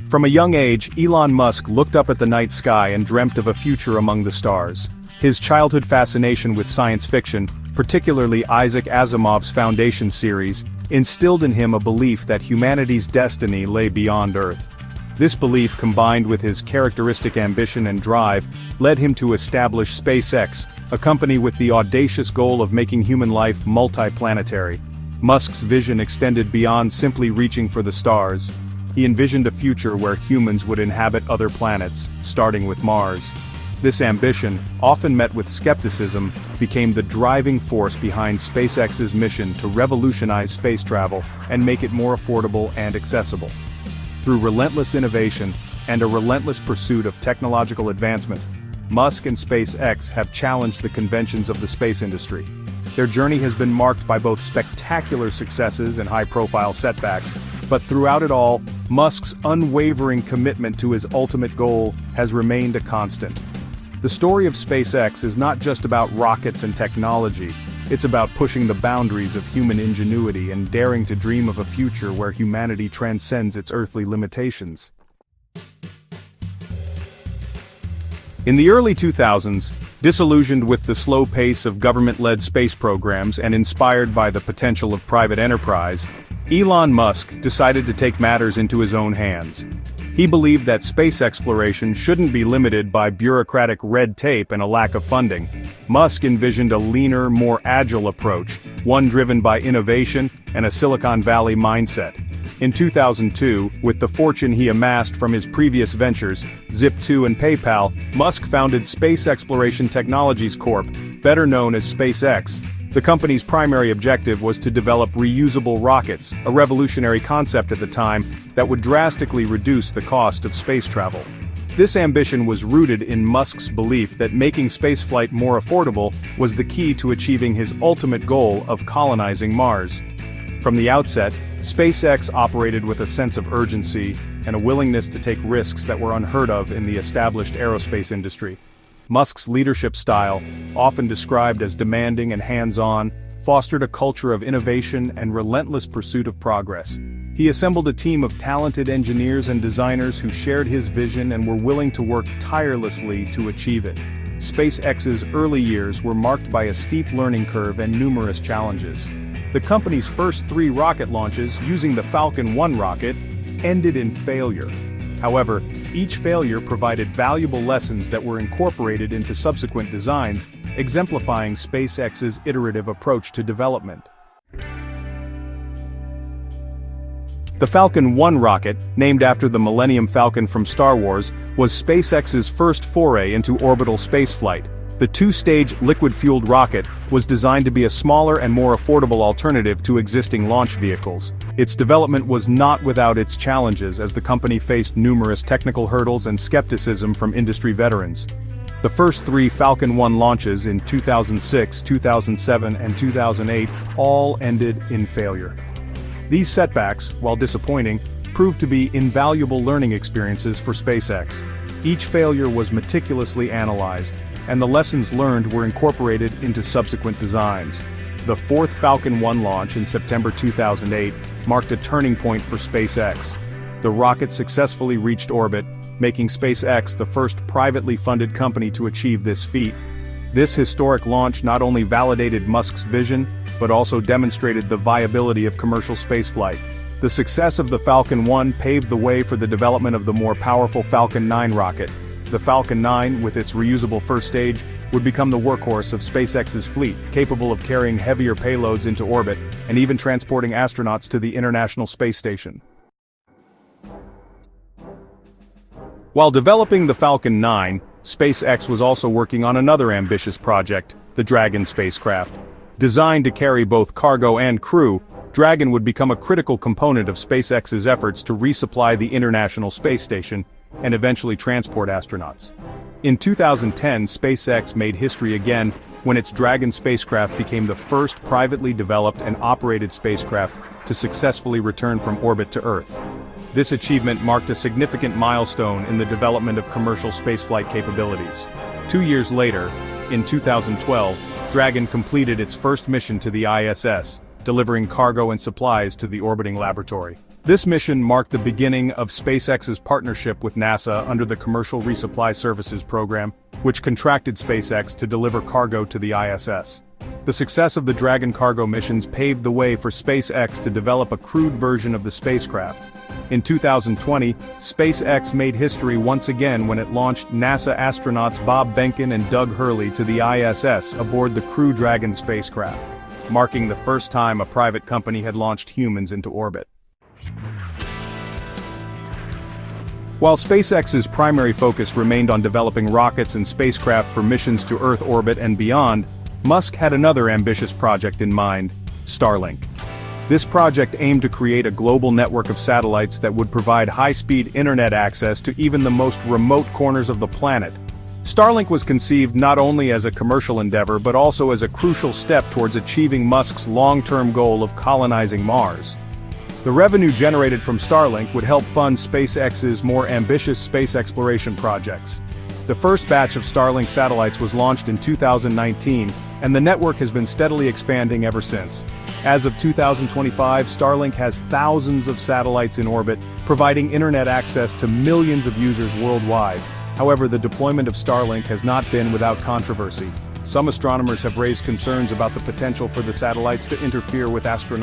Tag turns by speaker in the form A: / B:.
A: From a young age, Elon Musk looked up at the night sky and dreamt of a future among the stars. His childhood fascination with science fiction, particularly Isaac Asimov's Foundation series, instilled in him a belief that humanity's destiny lay beyond Earth. This belief, combined with his characteristic ambition and drive, led him to establish SpaceX, a company with the audacious goal of making human life multiplanetary. Musk's vision extended beyond simply reaching for the stars. He envisioned a future where humans would inhabit other planets, starting with Mars. This ambition, often met with skepticism, became the driving force behind SpaceX's mission to revolutionize space travel and make it more affordable and accessible. Through relentless innovation and a relentless pursuit of technological advancement, Musk and SpaceX have challenged the conventions of the space industry. Their journey has been marked by both spectacular successes and high-profile setbacks, but throughout it all, Musk's unwavering commitment to his ultimate goal has remained a constant. The story of SpaceX is not just about rockets and technology, it's about pushing the boundaries of human ingenuity and daring to dream of a future where humanity transcends its earthly limitations. In the early 2000s, disillusioned with the slow pace of government-led space programs and inspired by the potential of private enterprise, Elon Musk decided to take matters into his own hands. He believed that space exploration shouldn't be limited by bureaucratic red tape and a lack of funding. Musk envisioned a leaner, more agile approach, one driven by innovation and a Silicon Valley mindset. In 2002, with the fortune he amassed from his previous ventures, Zip2 and PayPal, Musk founded Space Exploration Technologies Corp., better known as SpaceX. The company's primary objective was to develop reusable rockets, a revolutionary concept at the time that would drastically reduce the cost of space travel. This ambition was rooted in Musk's belief that making spaceflight more affordable was the key to achieving his ultimate goal of colonizing Mars. From the outset, SpaceX operated with a sense of urgency and a willingness to take risks that were unheard of in the established aerospace industry. Musk's leadership style, often described as demanding and hands-on, fostered a culture of innovation and relentless pursuit of progress. He assembled a team of talented engineers and designers who shared his vision and were willing to work tirelessly to achieve it. SpaceX's early years were marked by a steep learning curve and numerous challenges. The company's first 3 rocket launches, using the Falcon 1 rocket, ended in failure. However, each failure provided valuable lessons that were incorporated into subsequent designs, exemplifying SpaceX's iterative approach to development. The Falcon 1 rocket, named after the Millennium Falcon from Star Wars, was SpaceX's first foray into orbital spaceflight. The 2-stage liquid-fueled rocket was designed to be a smaller and more affordable alternative to existing launch vehicles. Its development was not without its challenges, as the company faced numerous technical hurdles and skepticism from industry veterans. The first 3 Falcon 1 launches in 2006, 2007, and 2008 all ended in failure. These setbacks, while disappointing, proved to be invaluable learning experiences for SpaceX. Each failure was meticulously analyzed, and the lessons learned were incorporated into subsequent designs. The 4th Falcon 1 launch in September 2008 marked a turning point for SpaceX. The rocket successfully reached orbit, making SpaceX the first privately funded company to achieve this feat. This historic launch not only validated Musk's vision, but also demonstrated the viability of commercial spaceflight. The success of the Falcon 1 paved the way for the development of the more powerful Falcon 9 rocket. The Falcon 9, with its reusable first stage, would become the workhorse of SpaceX's fleet, capable of carrying heavier payloads into orbit, and even transporting astronauts to the International Space Station. While developing the Falcon 9, SpaceX was also working on another ambitious project, the Dragon spacecraft. Designed to carry both cargo and crew, Dragon would become a critical component of SpaceX's efforts to resupply the International Space Station, and eventually transport astronauts. In 2010, SpaceX made history again when its Dragon spacecraft became the first privately developed and operated spacecraft to successfully return from orbit to Earth. This achievement marked a significant milestone in the development of commercial spaceflight capabilities. 2 years later, in 2012, Dragon completed its first mission to the ISS, delivering cargo and supplies to the orbiting laboratory. This mission marked the beginning of SpaceX's partnership with NASA under the Commercial Resupply Services program, which contracted SpaceX to deliver cargo to the ISS. The success of the Dragon cargo missions paved the way for SpaceX to develop a crewed version of the spacecraft. In 2020, SpaceX made history once again when it launched NASA astronauts Bob Behnken and Doug Hurley to the ISS aboard the Crew Dragon spacecraft, marking the first time a private company had launched humans into orbit. While SpaceX's primary focus remained on developing rockets and spacecraft for missions to Earth orbit and beyond, Musk had another ambitious project in mind: Starlink. This project aimed to create a global network of satellites that would provide high-speed internet access to even the most remote corners of the planet. Starlink was conceived not only as a commercial endeavor but also as a crucial step towards achieving Musk's long-term goal of colonizing Mars. The revenue generated from Starlink would help fund SpaceX's more ambitious space exploration projects. The first batch of Starlink satellites was launched in 2019, and the network has been steadily expanding ever since. As of 2025, Starlink has thousands of satellites in orbit, providing internet access to millions of users worldwide. However, the deployment of Starlink has not been without controversy. Some astronomers have raised concerns about the potential for the satellites to interfere with astronomical